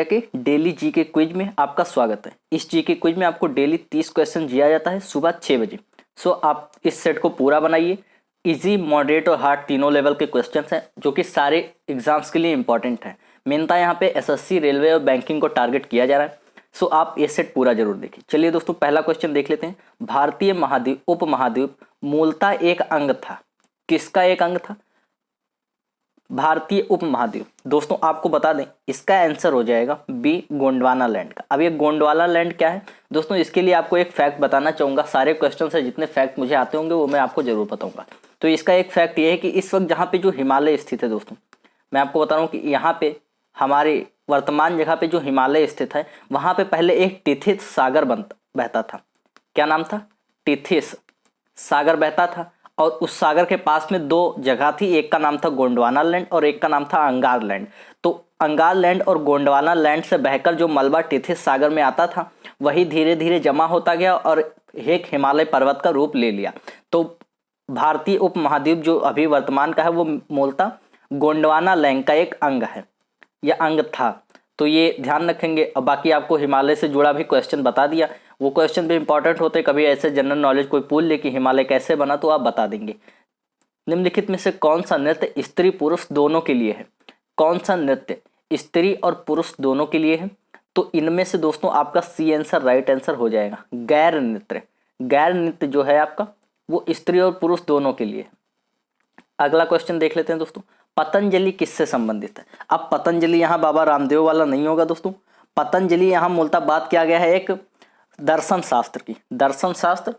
के daily GK quiz में आपका स्वागत है। इस जीके क्विज में आपको डेली 30 क्वेश्चन दिया जाता है सुबह 6 बजे। सो आप इस सेट को पूरा बनाइए। इजी, मॉडरेट और हार्ड तीनों लेवल के क्वेश्चंस हैं जो कि सारे एग्जाम्स के लिए इंपॉर्टेंट हैं। मेनता यहाँ पे एसएससी, रेलवे और बैंकिंग को टारगेट किया जा रहा है। सो आप ये सेट पूरा जरूर देखिए। चलिए दोस्तों, पहला क्वेश्चन देख लेते हैं। भारतीय महाद्वीप उपमहाद्वीप मूलतः एक अंग था। किसका एक अंग था? भारतीय उपमहाद्वीप। दोस्तों आपको बता दें, इसका आंसर हो जाएगा बी, गोंडवाना लैंड का। अब ये गोंडवाना लैंड क्या है दोस्तों, इसके लिए आपको एक फैक्ट बताना चाहूंगा। सारे क्वेश्चन से जितने फैक्ट मुझे आते होंगे वो मैं आपको जरूर बताऊंगा। तो इसका एक फैक्ट ये है कि इस वक्त जहाँ पे जो हिमालय स्थित है दोस्तों, मैं आपको बता रहा हूँ कि यहाँ पे हमारे वर्तमान जगह पे जो हिमालय स्थित है वहाँ पे पहले एक टिथिस सागर बहता था। क्या नाम था? टिथिस सागर बहता था। और उस सागर के पास में दो जगह थी, एक का नाम था गोंडवाना लैंड और एक का नाम था अंगार लैंड। तो अंगार लैंड और गोंडवाना लैंड से बहकर जो मलबा टिथिस सागर में आता था वही धीरे धीरे जमा होता गया और एक हिमालय पर्वत का रूप ले लिया। तो भारतीय उपमहाद्वीप जो अभी वर्तमान का है वो मूलतः गोंडवाना लैंड का एक अंग है, यह अंग था। तो ये ध्यान रखेंगे। अब बाकी आपको हिमालय से जुड़ा भी क्वेश्चन बता दिया, वो क्वेश्चन भी इंपॉर्टेंट होते। कभी ऐसे जनरल नॉलेज कोई पूछ ले कि हिमालय कैसे बना तो आप बता देंगे। निम्नलिखित में से कौन सा नृत्य स्त्री पुरुष दोनों के लिए है? कौन सा नृत्य स्त्री और पुरुष दोनों के लिए है? तो इनमें से दोस्तों आपका सी आंसर राइट आंसर हो जाएगा गैर नृत्य। गैर नृत्य जो है आपका वो स्त्री और पुरुष दोनों के लिए है। अगला क्वेश्चन देख लेते हैं दोस्तों। पतंजलि किससे संबंधित है? अब पतंजलि यहाँ बाबा रामदेव वाला नहीं होगा दोस्तों। पतंजलि यहाँ मूलतः बात किया गया है एक दर्शन शास्त्र की। दर्शन शास्त्र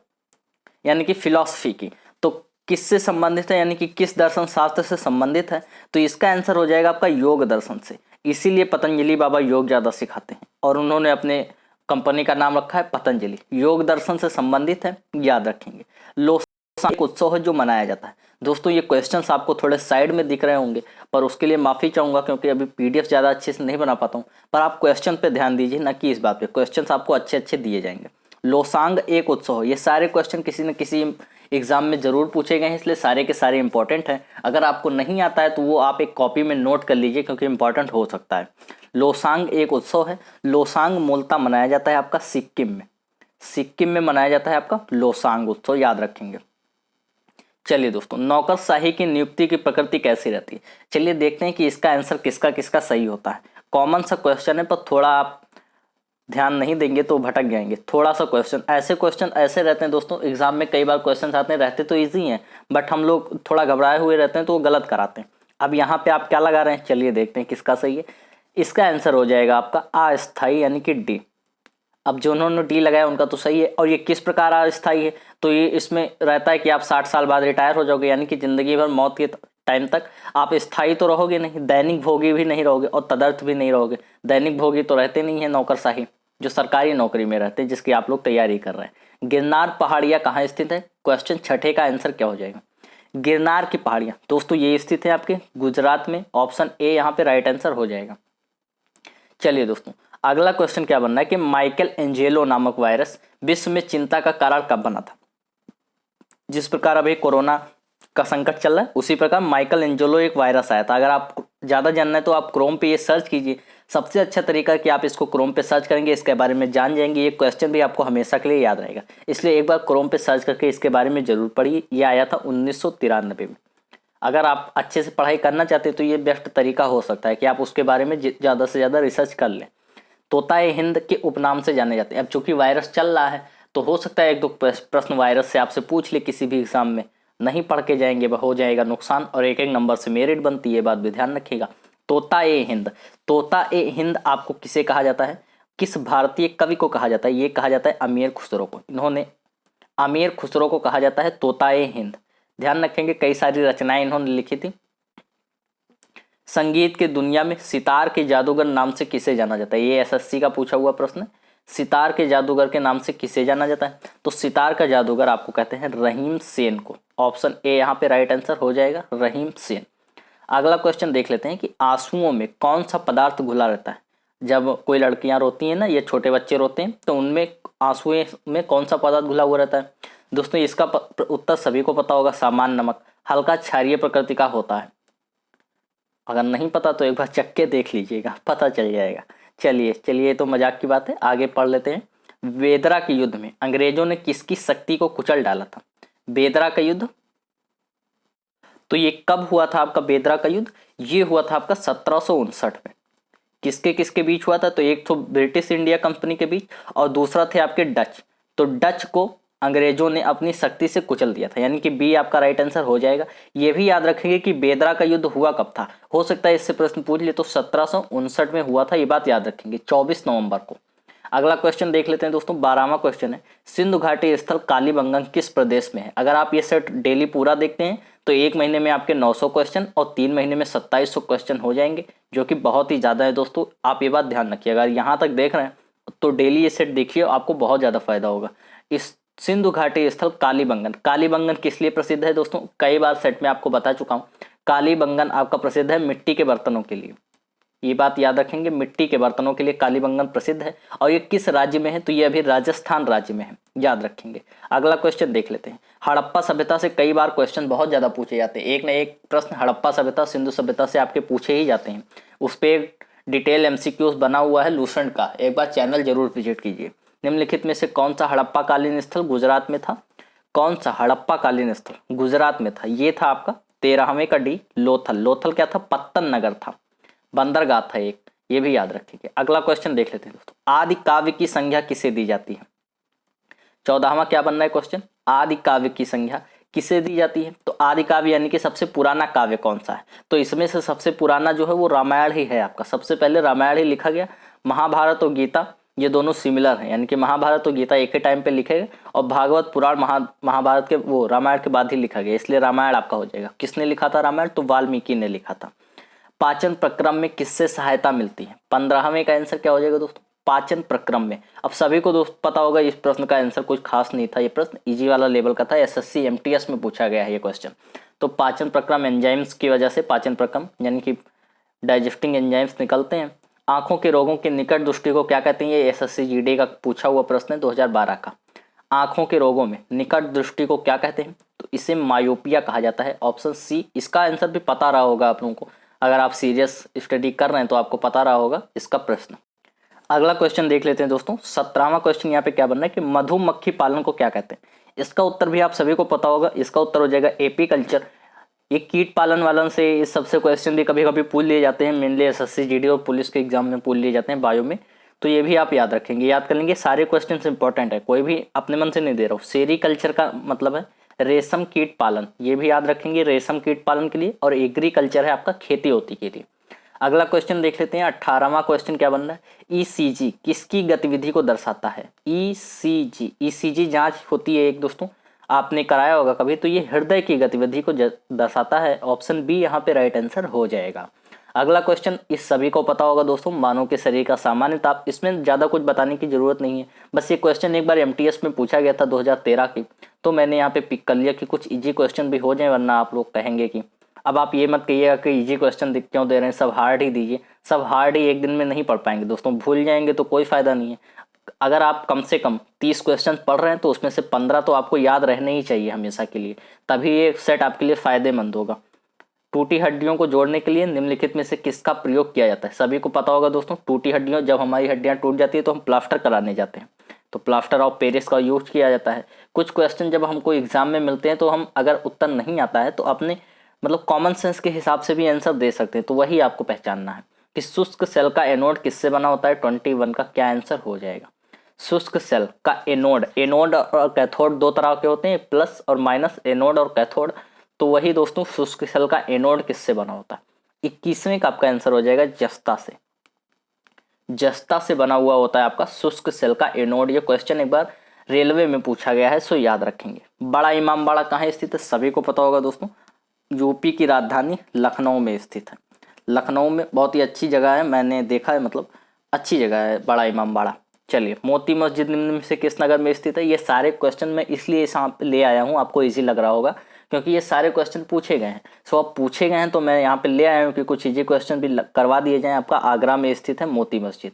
यानी कि फिलॉसफी की। तो किससे संबंधित है, यानी कि किस दर्शन शास्त्र से संबंधित है? तो इसका आंसर हो जाएगा आपका योग दर्शन से। इसीलिए पतंजलि बाबा योग ज्यादा सिखाते हैं और उन्होंने अपने कंपनी का नाम रखा है पतंजलि। योग दर्शन से संबंधित है, याद रखेंगे। लोसांग एक उत्सव है जो मनाया जाता है। दोस्तों ये क्वेश्चंस आपको थोड़े साइड में दिख रहे होंगे पर उसके लिए माफी चाहूंगा क्योंकि अभी पीडीएफ ज्यादा अच्छे से नहीं बना पाता हूँ। पर आप क्वेश्चन पे ध्यान दीजिए, ना कि इस बात पे। क्वेश्चंस आपको अच्छे अच्छे दिए जाएंगे। लोसांग एक उत्सव, ये सारे क्वेश्चन किसी न किसी एग्जाम में जरूर पूछे गए हैं, इसलिए सारे के सारे इंपॉर्टेंट हैं। अगर आपको नहीं आता है तो वो आप एक कॉपी में नोट कर लीजिए क्योंकि इंपॉर्टेंट हो सकता है। लोसांग एक उत्सव है। लोसांग मूलतः मनाया जाता है आपका सिक्किम में। सिक्किम में मनाया जाता है आपका लोसांग उत्सव, याद रखेंगे। चलिए दोस्तों, नौकरशाही की नियुक्ति की प्रकृति कैसी रहती है? चलिए देखते हैं कि इसका आंसर किसका किसका सही होता है। कॉमन सा क्वेश्चन है पर थोड़ा आप ध्यान नहीं देंगे तो भटक जाएंगे। थोड़ा सा क्वेश्चन ऐसे रहते हैं दोस्तों, एग्जाम में कई बार क्वेश्चन आते हैं, रहते तो इजी हैं बट हम लोग थोड़ा घबराए हुए रहते हैं तो वो गलत कराते हैं। अब यहाँ पे आप क्या लगा रहे हैं, चलिए देखते हैं किसका सही है। इसका आंसर हो जाएगा आपका अस्थायी यानी कि डी। अब जो उन्होंने डी लगाया उनका तो सही है। और ये किस प्रकार अस्थायी है? तो ये इसमें रहता है कि आप 60 साल बाद रिटायर हो जाओगे, यानी कि जिंदगी भर मौत के टाइम तक आप स्थायी तो रहोगे नहीं, दैनिक भोगी भी नहीं रहोगे और तदर्थ भी नहीं रहोगे। दैनिक भोगी तो रहते नहीं है नौकरशाही, जो सरकारी नौकरी में रहते हैं, जिसकी आप लोग तैयारी कर रहे हैं। गिरनार पहाड़ियाँ कहाँ स्थित है? क्वेश्चन छठे का आंसर क्या हो जाएगा? गिरनार की पहाड़ियाँ दोस्तों ये स्थित है आपके गुजरात में। ऑप्शन ए यहाँ पे राइट आंसर हो जाएगा। चलिए दोस्तों, अगला क्वेश्चन क्या बनना है कि माइकल एंजेलो नामक वायरस विश्व में चिंता का कारण कब बना था? जिस प्रकार अभी कोरोना का संकट चल रहा है उसी प्रकार माइकल एंजेलो एक वायरस आया था। अगर आप ज़्यादा जानना है तो आप क्रोम पे ये सर्च कीजिए। सबसे अच्छा तरीका है कि आप इसको क्रोम पे सर्च करेंगे, इसके बारे में जान जाएंगे। ये क्वेश्चन भी आपको हमेशा के लिए याद रहेगा, इसलिए एक बार क्रोम पे सर्च करके इसके बारे में जरूर पढ़िए। ये आया था 1993 में। अगर आप अच्छे से पढ़ाई करना चाहते हैं तो ये बेस्ट तरीका हो सकता है कि आप उसके बारे में ज़्यादा से ज़्यादा रिसर्च कर लें। तोताए हिंद के उपनाम से जाने जाते हैं। अब चूंकि वायरस चल रहा है तो हो सकता है एक दो प्रश्न वायरस से आपसे पूछ ले किसी भी एग्जाम में। नहीं पढ़ के जाएंगे हो जाएगा नुकसान और एक एक नंबर से मेरिट बनती है, बात भी ध्यान रखिएगा। तोता ए हिंद, तोता ए हिंद आपको किसे कहा जाता है? किस भारतीय कवि को कहा जाता है? ये कहा जाता है अमीर खुसरो को। इन्होंने अमीर खुसरो को कहा जाता है तोता ए हिंद। ध्यान रखेंगे, कई सारी रचनाएं इन्होंने लिखी थी। संगीत के दुनिया में सितार के जादूगर नाम से किसे जाना जाता है? ये एसएससी का पूछा हुआ प्रश्न है। सितार के जादूगर के नाम से किसे जाना जाता है? तो सितार का जादूगर आपको कहते हैं रहीम सेन को। ऑप्शन ए यहाँ पे राइट आंसर हो जाएगा, रहीम सेन। अगला क्वेश्चन देख लेते हैं कि आंसुओं में कौन सा पदार्थ घुला रहता है? जब कोई लड़कियां रोती हैं ना, ये छोटे बच्चे रोते हैं, तो उनमें आंसुओं में कौन सा पदार्थ घुला हुआ रहता है? दोस्तों इसका उत्तर सभी को पता होगा, सामान्य नमक। हल्का क्षारीय प्रकृति का होता है। अगर नहीं पता तो एक बार चक्के देख लीजिएगा, पता चल जाएगा। चलिए चलिए, तो मजाक की बात है, आगे पढ़ लेते हैं। बेदरा के युद्ध में अंग्रेजों ने किसकी शक्ति को कुचल डाला था? बेदरा का युद्ध, तो ये कब हुआ था आपका बेदरा का युद्ध? ये हुआ था आपका 1759 में। किसके किसके बीच हुआ था? तो एक तो ब्रिटिश इंडिया कंपनी के बीच और दूसरा थे आपके डच। तो डच को अंग्रेजों ने अपनी शक्ति से कुचल दिया था, यानी कि बी आपका राइट आंसर हो जाएगा। ये भी याद रखेंगे कि बेदरा का युद्ध हुआ कब था, हो सकता है इससे प्रश्न पूछ ले, तो 1759 में हुआ था, ये बात याद रखेंगे, 24 नवंबर को। अगला क्वेश्चन देख लेते हैं दोस्तों, 12वां क्वेश्चन है, सिंधु घाटी स्थल कालीबंगन किस प्रदेश में है? अगर आप ये सेट डेली पूरा देखते हैं तो एक महीने में आपके 900 क्वेश्चन और 3 महीने में 2700 क्वेश्चन हो जाएंगे, जो कि बहुत ही ज़्यादा है दोस्तों। आप ये बात ध्यान रखिए, अगर यहाँ तक देख रहे हैं तो डेली ये सेट देखिए, आपको बहुत ज़्यादा फायदा होगा। इस सिंधु घाटी स्थल कालीबंगन, कालीबंगन किस लिए प्रसिद्ध है दोस्तों? कई बार सेट में आपको बता चुका हूँ, कालीबंगन आपका प्रसिद्ध है मिट्टी के बर्तनों के लिए। ये बात याद रखेंगे, मिट्टी के बर्तनों के लिए कालीबंगन प्रसिद्ध है। और ये किस राज्य में है? तो ये अभी राजस्थान राज्य में है, याद रखेंगे। अगला क्वेश्चन देख लेते हैं, हड़प्पा सभ्यता से कई बार क्वेश्चन बहुत ज्यादा पूछे जाते हैं, एक न एक प्रश्न हड़प्पा सभ्यता सिंधु सभ्यता से आपके पूछे ही जाते हैं। उस पर एक डिटेल एमसीक्यूज बना हुआ है लूसेंट का, एक बार चैनल जरूर विजिट कीजिए। निम्नलिखित में से कौन सा हड़प्पा कालीन स्थल गुजरात में था? कौन सा हड़प्पा कालीन स्थल गुजरात में था? ये था आपका 13वें का डी, लोथल। लोथल क्या था? पत्तन नगर था, बंदरगाह था एक, ये भी याद रखिए। अगला क्वेश्चन देख लेते हैं दोस्तों, आदि काव्य की संज्ञा किसे दी जाती है? 14वां क्या बनना है क्वेश्चन, आदि काव्य की संज्ञा किसे दी जाती है? तो आदि काव्य यानी कि सबसे पुराना काव्य कौन सा है? तो इसमें से सबसे पुराना जो है वो रामायण ही है आपका, सबसे पहले रामायण ही लिखा गया। महाभारत और गीता ये दोनों सिमिलर हैं, यानी कि महाभारत और गीता एक ही टाइम पे लिखे गए, और भागवत पुराण महाभारत के वो रामायण के बाद ही लिखा गया, इसलिए रामायण आपका हो जाएगा। किसने लिखा था रामायण? तो वाल्मीकि ने लिखा था। पाचन प्रक्रम में किससे सहायता मिलती है? 15वें का आंसर क्या हो जाएगा दोस्तों? पाचन प्रक्रम में। अब सभी को दोस्त पता होगा, इस प्रश्न का आंसर कुछ खास नहीं था, ये प्रश्न इजी वाला लेवल का था, एसएससी एमटीएस में पूछा गया है ये क्वेश्चन। तो पाचन प्रक्रम एंजाइम्स की वजह से पाचन प्रक्रम यानी कि डाइजेस्टिंग एंजाइम्स निकलते हैं। आंखों के रोगों की निकट दृष्टि को क्या कहते हैं? ये एसएससी जीडी का पूछा हुआ प्रश्न है 2012 का। आंखों के रोगों में निकट दृष्टि को क्या कहते हैं? तो इसे मायोपिया कहा जाता है, ऑप्शन सी। इसका आंसर भी पता रहा होगा आप लोगों को, अगर आप सीरियस स्टडी कर रहे हैं तो आपको पता रहा होगा इसका प्रश्न। अगला क्वेश्चन देख लेते हैं दोस्तों, 17वां क्वेश्चन यहाँ पे क्या बनना है कि मधुमक्खी पालन को क्या कहते हैं? इसका उत्तर भी आप सभी को पता होगा, इसका उत्तर हो जाएगा एपीकल्चर। ये कीट पालन वालन से इस सबसे क्वेश्चन भी कभी कभी पूछ लिए जाते हैं, मेनली एसएससी जीडी और पुलिस के एग्जाम में पूछ लिए जाते हैं बायो में, तो ये भी आप याद रखेंगे, याद कर लेंगे। सारे क्वेश्चन इंपॉर्टेंट है, कोई भी अपने मन से नहीं दे रहा हूँ। सेरीकल्चर का मतलब है रेशम कीट पालन, ये भी याद रखेंगे, रेशम कीट पालन के लिए। और एग्रीकल्चर है आपका खेती होती के लिए। अगला क्वेश्चन देख लेते हैं, 18वां क्वेश्चन क्या बनना है? ईसीजी किसकी गतिविधि को दर्शाता है? ईसीजी, ईसीजी जांच होती है एक दोस्तों, आपने कराया होगा कभी, तो ये हृदय की गतिविधि को दर्शाता है, ऑप्शन बी यहाँ पे राइट आंसर हो जाएगा। अगला क्वेश्चन इस सभी को पता होगा दोस्तों, मानव के शरीर का सामान्य ताप, इसमें ज़्यादा कुछ बताने की जरूरत नहीं है, बस ये क्वेश्चन एक बार एमटीएस में पूछा गया था 2013 की, तो मैंने यहाँ पे पिक कर लिया कि कुछ इजी क्वेश्चन भी हो जाए, वरना आप लोग कहेंगे कि अब आप ये मत कहिएगा कि इजी क्वेश्चन क्यों दे रहे हैं, सब हार्ड ही दीजिए। सब हार्ड ही एक दिन में नहीं पढ़ पाएंगे दोस्तों, भूल जाएंगे तो कोई फायदा नहीं है। अगर आप कम से कम 30 क्वेश्चन पढ़ रहे हैं तो उसमें से 15 तो आपको याद रहने ही चाहिए हमेशा के लिए, तभी ये सेट आपके लिए फायदेमंद होगा। टूटी हड्डियों को जोड़ने के लिए निम्नलिखित में से किसका प्रयोग किया जाता है? सभी को पता होगा दोस्तों, टूटी हड्डियों, जब हमारी हड्डियां टूट जाती है तो हम प्लास्टर कराने जाते हैं, तो प्लास्टर ऑफ पेरिस का यूज किया जाता है। कुछ क्वेश्चन जब हमको एग्जाम में मिलते हैं तो हम अगर उत्तर नहीं आता है तो अपने मतलब कॉमन सेंस के हिसाब से भी आंसर दे सकते हैं, तो वही आपको पहचानना है कि शुष्क सेल का एनोड किससे बना होता है? 21 का क्या आंसर हो जाएगा? शुष्क सेल का एनोड, एनोड और कैथोड दो तरह के होते हैं, प्लस और माइनस, एनोड और कैथोड, तो वही दोस्तों शुष्क सेल का एनोड किससे बना होता है? 21वें का आपका आंसर हो जाएगा जस्ता से, जस्ता से बना हुआ होता है आपका शुष्क सेल का एनोड। ये क्वेश्चन एक बार रेलवे में पूछा गया है, सो याद रखेंगे। बड़ा इमामबाड़ा कहाँ स्थित है? सभी को पता होगा दोस्तों, यूपी की राजधानी लखनऊ में स्थित है। लखनऊ में बहुत ही अच्छी जगह है, मैंने देखा है, मतलब अच्छी जगह है बड़ा इमामबाड़ा। चलिए, मोती मस्जिद निम्न में से किस नगर में स्थित है? ये सारे क्वेश्चन मैं इसलिए यहाँ ले आया हूँ, आपको इजी लग रहा होगा क्योंकि ये सारे क्वेश्चन पूछे गए हैं। सो अब पूछे गए हैं तो मैं यहाँ पे ले आया हूँ कि कुछ इजी क्वेश्चन भी करवा दिए जाएँ। आपका आगरा में स्थित है मोती मस्जिद।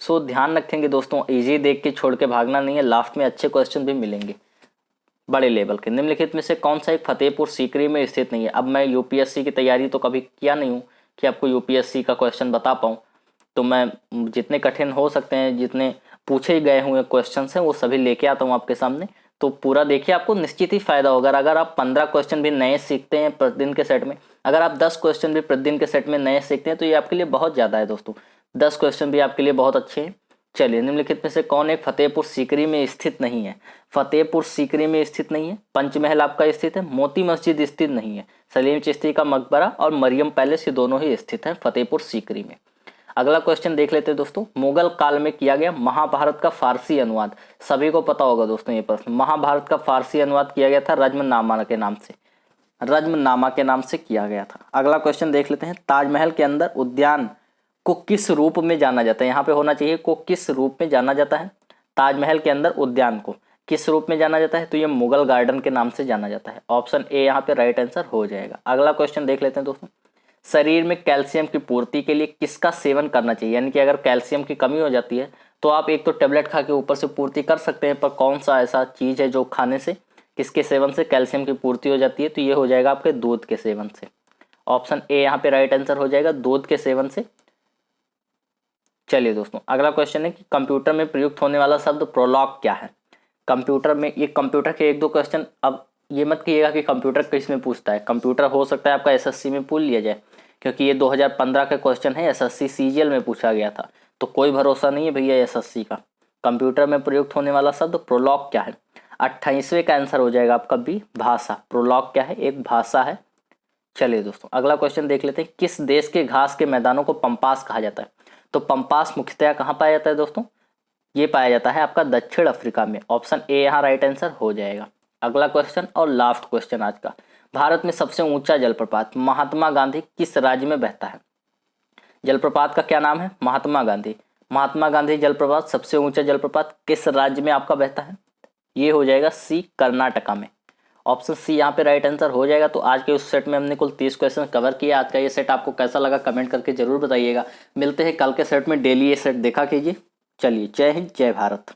सो ध्यान रखेंगे दोस्तों, इजी देख के छोड़ के भागना नहीं है, लास्ट में अच्छे क्वेश्चन भी मिलेंगे बड़े लेवल के। निम्नलिखित में से कौन सा एक फतेहपुर सीकरी में स्थित नहीं है? अब मैं यूपीएससी की तैयारी तो कभी किया नहीं हूँ कि आपको यूपीएससी का क्वेश्चन बता पाऊँ, तो मैं जितने कठिन हो सकते हैं, जितने पूछे गए हुए क्वेश्चन हैं वो सभी लेके आता हूँ आपके सामने। तो पूरा देखिए, आपको निश्चित ही फायदा होगा। अगर आप 15 क्वेश्चन भी नए सीखते हैं प्रतिदिन के सेट में, अगर आप 10 क्वेश्चन भी प्रतिदिन के सेट में नए सीखते हैं तो ये आपके लिए बहुत ज़्यादा है दोस्तों। 10 क्वेश्चन भी आपके लिए बहुत अच्छे हैं। चलिए, निम्नलिखित में से कौन एक फतेहपुर सीकरी में स्थित नहीं है? फतेहपुर सीकरी में स्थित नहीं है। पंचमहल आपका स्थित है, मोती मस्जिद स्थित नहीं है, सलीम चिश्ती का मकबरा और मरियम पैलेस, ये दोनों ही स्थित है फतेहपुर सीकरी में। अगला क्वेश्चन देख लेते हैं दोस्तों। मुगल काल में किया गया महाभारत का फारसी अनुवाद, सभी को पता होगा दोस्तों ये प्रश्न। महाभारत का फारसी अनुवाद किया गया था रज्मनामा के नाम से, रज्मनामा के नाम से किया गया था। अगला क्वेश्चन देख लेते हैं। ताजमहल के अंदर उद्यान को किस रूप में जाना जाता है? यहाँ पे होना चाहिए को किस रूप में जाना जाता है। ताजमहल के अंदर उद्यान को किस रूप में जाना जाता है? तो ये मुगल गार्डन के नाम से जाना जाता है। ऑप्शन ए यहाँ पे राइट आंसर हो जाएगा। अगला क्वेश्चन देख लेते हैं दोस्तों। शरीर में कैल्शियम की पूर्ति के लिए किसका सेवन करना चाहिए? यानी कि अगर कैल्शियम की कमी हो जाती है तो आप एक तो टेबलेट खा के ऊपर से पूर्ति कर सकते हैं, पर कौन सा ऐसा चीज़ है जो खाने से, किसके सेवन से कैल्शियम की पूर्ति हो जाती है? तो ये हो जाएगा आपके दूध के सेवन से। ऑप्शन ए यहाँ पे राइट आंसर हो जाएगा, दूध के सेवन से। चलिए दोस्तों, अगला क्वेश्चन है कि कंप्यूटर में प्रयुक्त होने वाला शब्द प्रोलॉग क्या है? कंप्यूटर में, ये कंप्यूटर के 1-2 क्वेश्चन, अब ये मत कीजिएगा कि कंप्यूटर किस में पूछता है। कंप्यूटर हो सकता है आपका एसएससी में पूछ लिया जाए, क्योंकि ये 2015 का क्वेश्चन है, एसएससी सीजीएल में पूछा गया था, तो कोई भरोसा नहीं है भैया एसएससी का। कंप्यूटर में प्रयुक्त होने वाला शब्द प्रोलॉग क्या है? 28वें का आंसर हो जाएगा आपका बी, भाषा। प्रोलॉग क्या है? एक भाषा है। चलिए दोस्तों, अगला क्वेश्चन देख लेते हैं। किस देश के घास के मैदानों को पंपास कहा जाता है? तो पंपास मुख्यतः कहाँ पाया जाता है दोस्तों? ये पाया जाता है आपका दक्षिण अफ्रीका में। ऑप्शन ए यहाँ राइट आंसर हो जाएगा। अगला क्वेश्चन और लास्ट क्वेश्चन आज का। भारत में सबसे ऊंचा जलप्रपात महात्मा गांधी किस राज्य में बहता है? जलप्रपात का क्या नाम है? महात्मा गांधी। महात्मा गांधी जलप्रपात, सबसे ऊंचा जलप्रपात किस राज्य में आपका बहता है? ये हो जाएगा सी, कर्नाटका में। ऑप्शन सी यहाँ पे राइट आंसर हो जाएगा। तो आज के उस सेट में हमने कुल 30 क्वेश्चन कवर किया। आज का ये सेट आपको कैसा लगा कमेंट करके जरूर बताइएगा। मिलते हैं कल के सेट में, डेली ये सेट देखा कीजिए। चलिए, जय हिंद, जय भारत।